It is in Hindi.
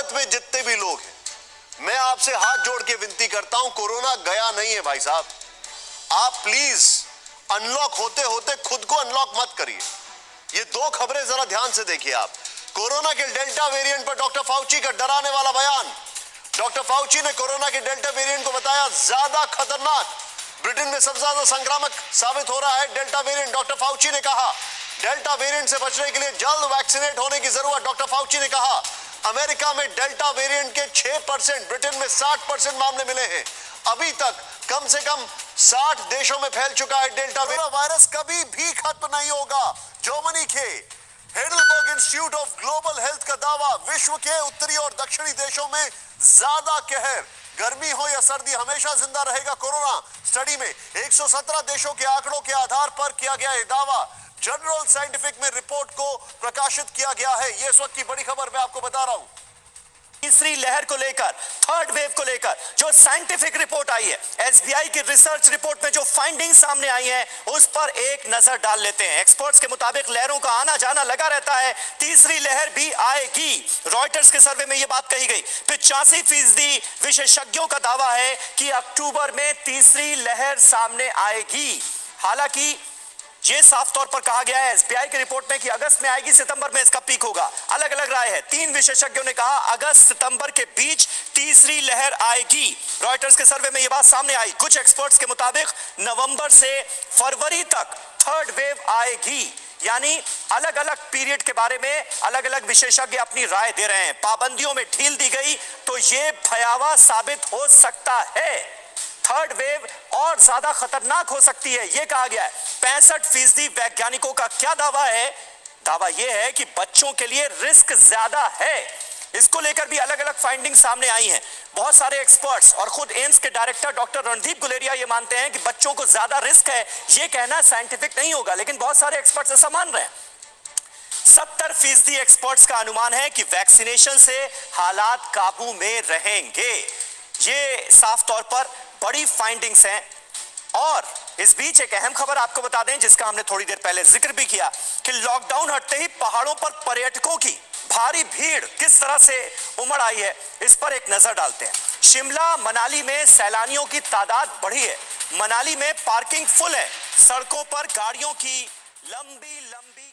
भारत में जितने भी लोग हैं, मैं आपसे हाथ जोड़ के विनती करता हूं, कोरोना गया नहीं है भाई साहब। आप प्लीज अनलॉक होते होते खुद को अनलॉक मत करिए। ये दो खबरें जरा ध्यान से देखिए आप। कोरोना के डेल्टा वेरिएंट पर डॉक्टर फाउची का डराने वाला बयान। डॉक्टर फाउची ने कोरोना के डेल्टा वेरिएंट को बताया ज्यादा खतरनाक। ब्रिटेन में सबसे ज्यादा संक्रामक साबित हो रहा है डेल्टा वेरिएंट। डॉक्टर फाउची ने कहा डेल्टा वेरिएंट से बचने के लिए जल्द वैक्सीनेट होने की जरूरत। डॉक्टर फाउची ने कहा अमेरिका में डेल्टा वेरिएंट के 6%, ब्रिटेन में 60% मामले मिले हैं। अभी तक कम से कम 60 देशों में फैल चुका है डेल्टा वायरस। कभी भी खत्म नहीं होगा। जर्मनी के Heidelberg institute of global health का दावा, विश्व के उत्तरी और दक्षिणी देशों में ज्यादा कहर, गर्मी हो या सर्दी, हमेशा जिंदा रहेगा कोरोना। स्टडी में 117 देशों के आंकड़ों के आधार पर किया गया यह दावा जनरल साइंटिफिक में रिपोर्ट को प्रकाशित किया गया है। ये इस वक्त की बड़ी खबर मैं आपको बता रहा हूं। तीसरी लहर को लेकर, थर्ड वेव को लेकर जो साइंटिफिक रिपोर्ट आई है, एसबीआई की रिसर्च रिपोर्ट में जो फाइंडिंग सामने आई है, उस पर एक नजर डाल लेते हैं। एक्सपर्ट्स के मुताबिक लहरों का आना जाना लगा रहता है, तीसरी लहर भी आएगी। रॉयटर्स के सर्वे में यह बात कही गई। 85% विशेषज्ञों का दावा है कि अक्टूबर में तीसरी लहर सामने आएगी। हालांकि ये साफ तौर पर कहा गया है एसबीआई की रिपोर्ट में कि अगस्त में आएगी, सितंबर में इसका पीक होगा। अलग अलग राय है। 3 विशेषज्ञों ने कहा अगस्त सितंबर के बीच तीसरी लहर आएगी। रॉयटर्स के सर्वे में यह बात सामने आई। कुछ एक्सपर्ट्स के मुताबिक नवंबर से फरवरी तक थर्ड वेव आएगी। यानी अलग अलग पीरियड के बारे में अलग अलग विशेषज्ञ अपनी राय दे रहे हैं। पाबंदियों में ढील दी गई तो यह भयावह साबित हो सकता है। थर्ड वेव और ज्यादा खतरनाक हो सकती है, यह कहा गया है। 65% वैज्ञानिकों का क्या दावा है? दावा यह है कि बच्चों के लिए रिस्क ज्यादा है। इसको लेकर भी अलग अलग फाइंडिंग सामने आई हैं। बहुत सारे एक्सपर्ट्स और खुद एम्स के डायरेक्टर डॉक्टर रणदीप गुलेरिया ये मानते हैं कि बच्चों को ज्यादा रिस्क है। यह कहना साइंटिफिक नहीं होगा, लेकिन बहुत सारे एक्सपर्ट्स ऐसा मान रहे हैं। 70% एक्सपर्ट्स का अनुमान है कि वैक्सीनेशन से हालात काबू में रहेंगे। ये साफ तौर पर बड़ी फाइंडिंग्स हैं। और इस बीच एक अहम खबर आपको बता दें, जिसका हमने थोड़ी देर पहले जिक्र भी किया, कि लॉकडाउन हटते ही पहाड़ों पर पर्यटकों की भारी भीड़ किस तरह से उमड़ आई है, इस पर एक नजर डालते हैं। शिमला मनाली में सैलानियों की तादाद बढ़ी है। मनाली में पार्किंग फुल है। सड़कों पर गाड़ियों की लंबी लंबी